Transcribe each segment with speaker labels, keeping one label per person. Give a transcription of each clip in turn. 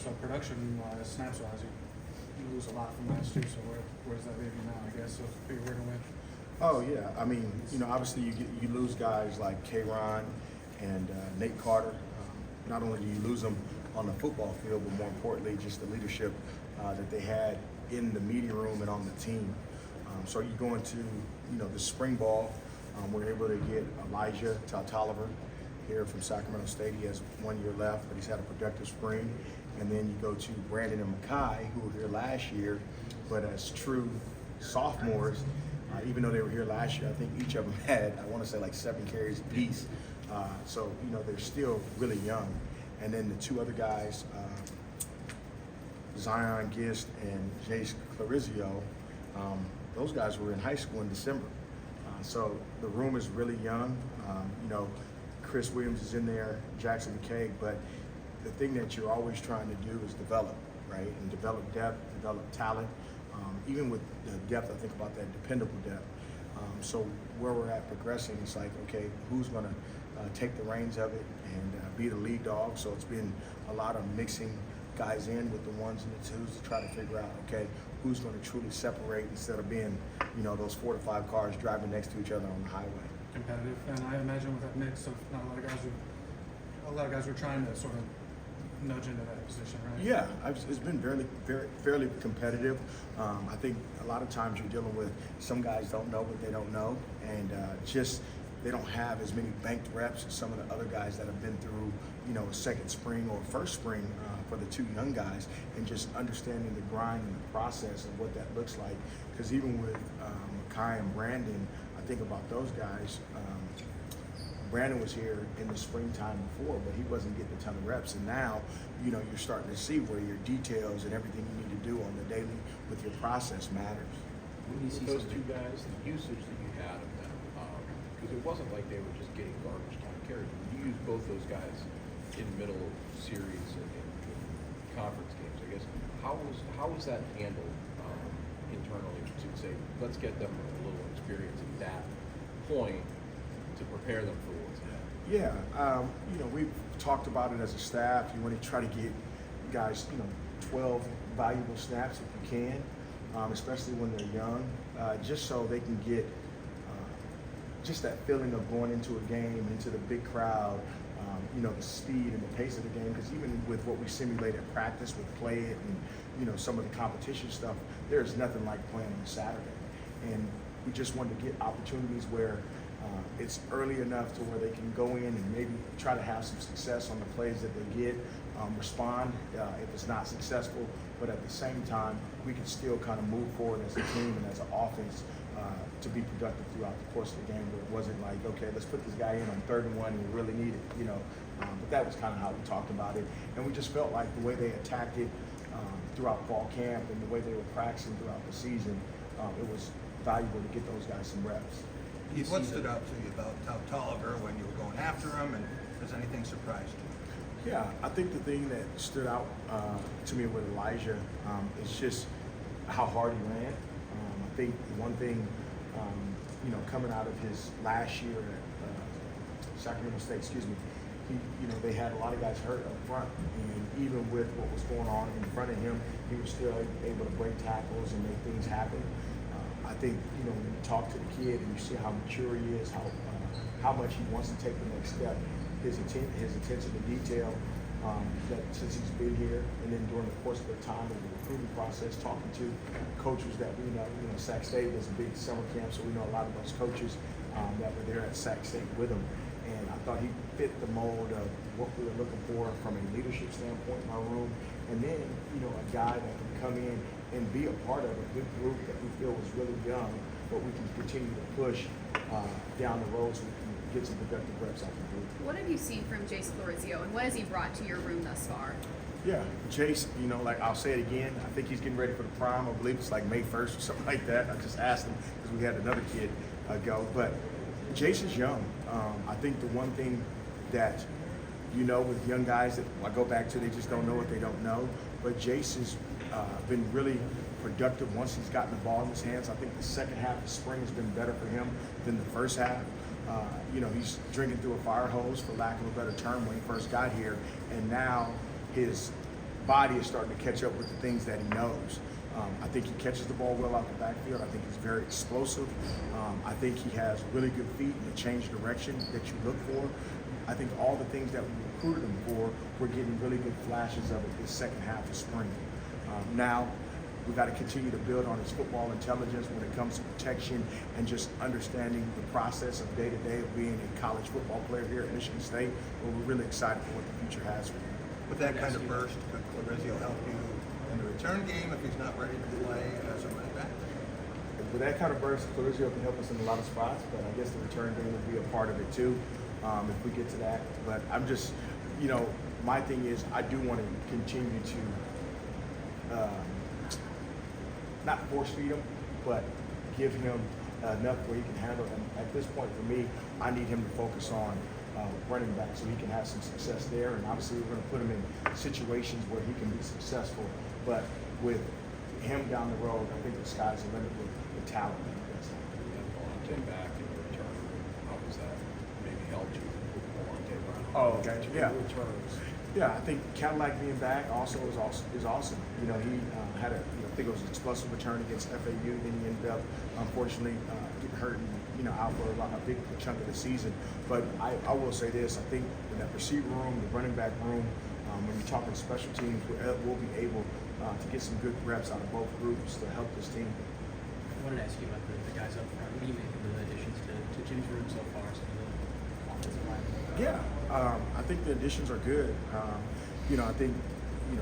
Speaker 1: So production-wise, snaps-wise, you lose a lot from last year. So where's that leave you now? I guess so who you're working with.
Speaker 2: Oh yeah, I mean, obviously you lose guys like K-Ron and Nate Carter. Not only do you lose them on the football field, but more importantly, just the leadership that they had in the media room and on the team. So you go into the spring ball. We're able to get Elijah Tolliver here from Sacramento State. He has 1 year left, but he's had a productive spring. And then you go to Brandon and Mackay, who were here last year, but as true sophomores, even though they were here last year, I think each of them had, I want to say, like 7 carries apiece. So they're still really young. And then the two other guys, Zion Gist and Jace Clarizio, those guys were in high school in December. So the room is really young. Chris Williams is in there, Jackson McKay, but the thing that you're always trying to do is develop, right? And develop depth, develop talent. Even with the depth, I think about that dependable depth. So where we're at progressing, it's like, okay, who's going to take the reins of it and be the lead dog? So it's been a lot of mixing guys in with the ones and the twos to try to figure out, okay, who's going to truly separate instead of being, those 4 to 5 cars driving next to each other on the highway.
Speaker 1: Competitive, and I imagine with that mix of not a lot of guys were trying to sort of nudge into that position, right?
Speaker 2: Yeah, it's been fairly competitive. I think a lot of times you're dealing with some guys don't know what they don't know, and they don't have as many banked reps as some of the other guys that have been through, a second spring or first spring for the two young guys, and just understanding the grind and the process of what that looks like. Because even with Kai and Brandon, I think about those guys. Brandon was here in the springtime before, but he wasn't getting a ton of reps. And now, you're starting to see where your details and everything you need to do on the daily with your process matters.
Speaker 3: When you see those two guys, the usage that you had of them, because it wasn't like they were just getting garbage time carries. You used both those guys in middle series and in conference games. I guess how was that handled internally to say, let's get them a little experience at that point to prepare them for what's ahead?
Speaker 2: Yeah, we've talked about it as a staff. You want to try to get guys, 12 valuable snaps if you can, especially when they're young, just so they can get just that feeling of going into a game, into the big crowd, the speed and the pace of the game. Because even with what we simulate at practice with Play It and, some of the competition stuff, there's nothing like playing on Saturday. And we just wanted to get opportunities where it's early enough to where they can go in and maybe try to have some success on the plays that they get, respond if it's not successful, but at the same time, we can still kind of move forward as a team and as an offense to be productive throughout the course of the game, where it wasn't like, okay, let's put this guy in on 3rd and 1 and we really need it, but that was kind of how we talked about it. And we just felt like the way they attacked it throughout fall camp and the way they were practicing throughout the season, it was valuable to get those guys some reps.
Speaker 4: What stood out to you about Tolliver when you were going after him, and has anything surprised you?
Speaker 2: Yeah, I think the thing that stood out to me with Elijah is just how hard he ran. I think one thing, coming out of his last year at Sacramento State, they had a lot of guys hurt up front, and even with what was going on in front of him, he was still able to break tackles and make things happen. I think, when you talk to the kid and you see how mature he is, how much he wants to take the next step, his attention to detail, that since he's been here, and then during the course of the time of the recruiting process, talking to coaches that we know, Sac State does a big summer camp, so we know a lot of those coaches that were there at Sac State with him. And I thought he fit the mold of what we were looking for from a leadership standpoint in our room. And then, a guy that can come in and be a part of a good group that we feel is really young, but we can continue to push down the road so we can get some productive reps out of the group.
Speaker 5: What have you seen from Jace Florizio, and what has he brought to your room thus far?
Speaker 2: Yeah, Jace, like I'll say it again, I think he's getting ready for the prime. I believe it's like May 1st or something like that. I just asked him because we had another kid go. But Jace is young. I think the one thing that with young guys that I go back to, they just don't know what they don't know. But Jace has been really productive once he's gotten the ball in his hands. I think the second half of spring has been better for him than the first half. He's drinking through a fire hose, for lack of a better term, when he first got here. And now his body is starting to catch up with the things that he knows. I think he catches the ball well out the backfield. I think he's very explosive. I think he has really good feet and a change direction that you look for. I think all the things that we recruited him for, we're getting really good flashes of it this second half of spring. Now, we've got to continue to build on his football intelligence when it comes to protection and just understanding the process of day-to-day of being a college football player here at Michigan State. But we're really excited for what the future has for him.
Speaker 4: With that kind of burst, could Clarizio help you in the return game if he's not ready to play as a running back?
Speaker 2: With that kind of burst, Clarizio can help us in a lot of spots, but I guess the return game would be a part of it too, if we get to that. But I'm just, my thing is I do want to continue to not force feed him, but give him enough where he can handle it. And at this point for me, I need him to focus on running back so he can have some success there. And obviously we're going to put him in situations where he can be successful. But with him down the road, I think the sky's the limit with talent.
Speaker 3: Bhonapha back in the return. How was that maybe helped you with Bhonapha around?
Speaker 2: Oh, okay. Yeah.
Speaker 3: Returns.
Speaker 2: Yeah, I think Cadillac being back also is awesome. He had a I think it was an explosive return against FAU. Then he ended up unfortunately getting hurt and out for a big chunk of the season. But I will say this: I think in that receiver room, the running back room, when you're talking special teams, we'll be able to get some good reps out of both groups to help this team.
Speaker 6: I wanted to ask you about the guys up front. What do you make of the additions to Jim's room so far? Some of the offensive line.
Speaker 2: Yeah, I think the additions are good. I think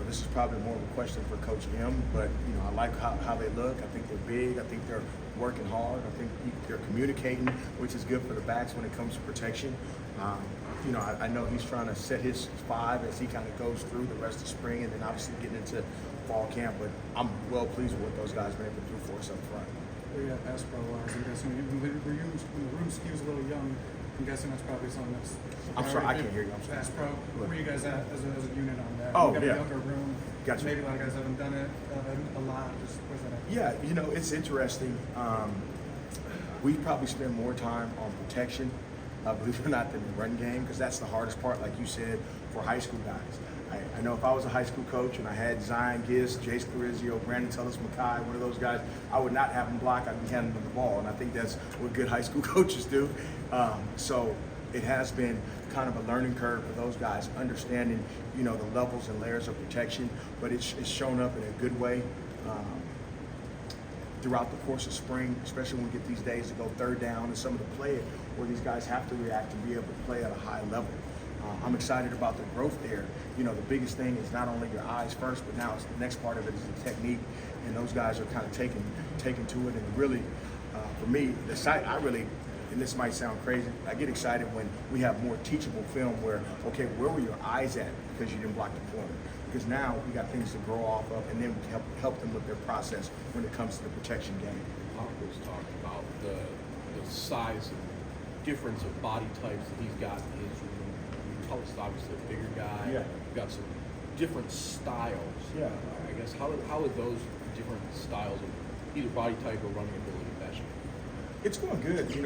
Speaker 2: this is probably more of a question for Coach M, but I like how they look. I think they're big. I think they're working hard. I think they're communicating, which is good for the backs when it comes to protection. I know he's trying to set his 5 as he kind of goes through the rest of spring and then obviously getting into fall camp, but I'm well pleased with what those guys been able to do for us up front.
Speaker 1: Where you at pass pro wise? I'm guessing when the room skews a little young, I'm guessing that's probably something that's.
Speaker 2: I'm sorry, I can't hear you. I'm sorry.
Speaker 1: Pass pro. Where are you guys at as a unit on that?
Speaker 2: Oh,
Speaker 1: you got
Speaker 2: yeah.
Speaker 1: a younger room.
Speaker 2: Gotcha.
Speaker 1: Maybe a lot of guys haven't done it a lot. Just where's that at?
Speaker 2: Yeah, it's interesting. We probably spend more time on protection, believe it or not, than the run game, because that's the hardest part, like you said, for high school guys. I know if I was a high school coach and I had Zion Gist, Jace Clarizio, Brandon Tullis-Mackay, one of those guys, I would not have them block. I'd be handing them the ball, and I think that's what good high school coaches do. So it has been kind of a learning curve for those guys, understanding, the levels and layers of protection, but it's shown up in a good way throughout the course of spring, especially when we get these days to go third down and some of the play where these guys have to react and be able to play at a high level. I'm excited about the growth there. The biggest thing is not only your eyes first, but now it's the next part of it is the technique, and those guys are kind of taking to it. And really, for me, and this might sound crazy, I get excited when we have more teachable film where, okay, where were your eyes at because you didn't block the corner? Because now we got things to grow off of, and then we can help them with their process when it comes to the protection game.
Speaker 3: Bhonapha's talked about the size and difference of body types that he's got in his room. Tullis is obviously a bigger guy.
Speaker 2: Yeah.
Speaker 3: You've got some different styles.
Speaker 2: Yeah.
Speaker 3: I guess how are those different styles of either body type or running ability meshing?
Speaker 2: It's going good. You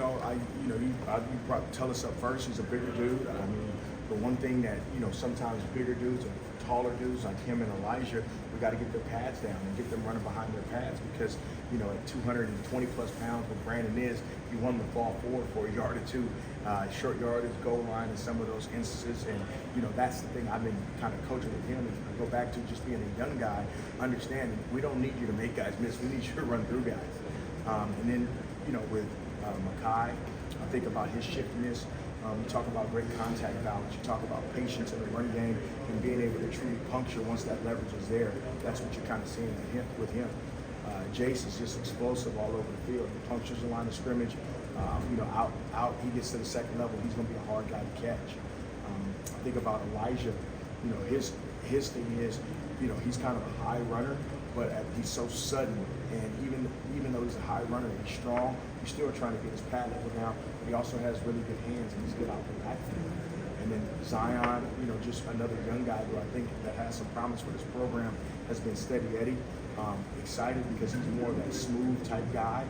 Speaker 2: brought Tullis up first. He's a bigger dude. I mean, the one thing that sometimes bigger dudes or taller dudes like him and Elijah, we got to get their pads down and get them running behind their pads because at 220 plus pounds, what Brandon is, you want him to fall forward for a yard or two, short yardage, goal line, in some of those instances. And that's the thing I've been kind of coaching with him. And I go back to just being a young guy, understanding we don't need you to make guys miss. We need you to run through guys. And then with Mackay, I think about his shiftiness. You talk about great contact balance. You talk about patience in the run game and being able to truly puncture once that leverage is there. That's what you're kind of seeing with him. Jace is just explosive all over the field. He punctures the line of scrimmage. Out. He gets to the second level. He's going to be a hard guy to catch. I think about Elijah. His thing is, he's kind of a high runner, but he's so sudden. And even though he's a high runner and he's strong, he's still trying to get his pad level down. He also has really good hands and he's good out the backfield. And then Zion, just another young guy who I think that has some promise for this program, has been steady Eddie. Excited because he's more of that smooth type guy.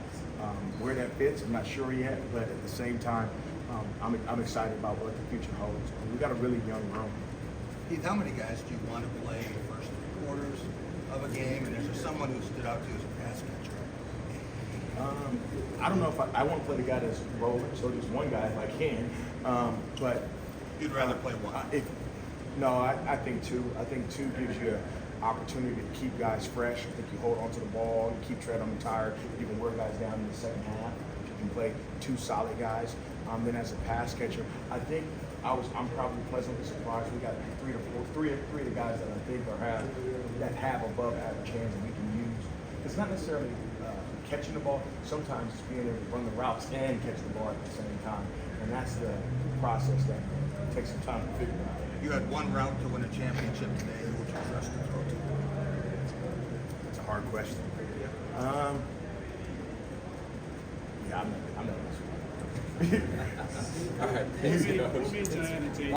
Speaker 2: Where that fits, I'm not sure yet, but at the same time, I'm excited about what the future holds. We got a really young room.
Speaker 4: Heath, how many guys do you want to play first quarters of a game, and is there someone who stood out to you as a pass catcher?
Speaker 2: I don't know if I want to play the guy that's rolling, so just one guy if I can. But
Speaker 4: You'd rather play one?
Speaker 2: I think two. I think two gives you an opportunity to keep guys fresh. I think you hold onto the ball, you keep tread on the tire. You can wear guys down in the second half. You can play two solid guys. Then as a pass catcher, I think I'm probably pleasantly surprised. We got three of the guys that I think have above average hands that we can use. It's not necessarily catching the ball. Sometimes it's being able to run the routes and catch the ball at the same time, and that's the process that takes some time to figure out.
Speaker 4: You had one route to win a championship today. Who would you trust to throw to?
Speaker 2: That's a hard question. I'm not.
Speaker 3: All right, thanks, Coach.
Speaker 7: We'll be in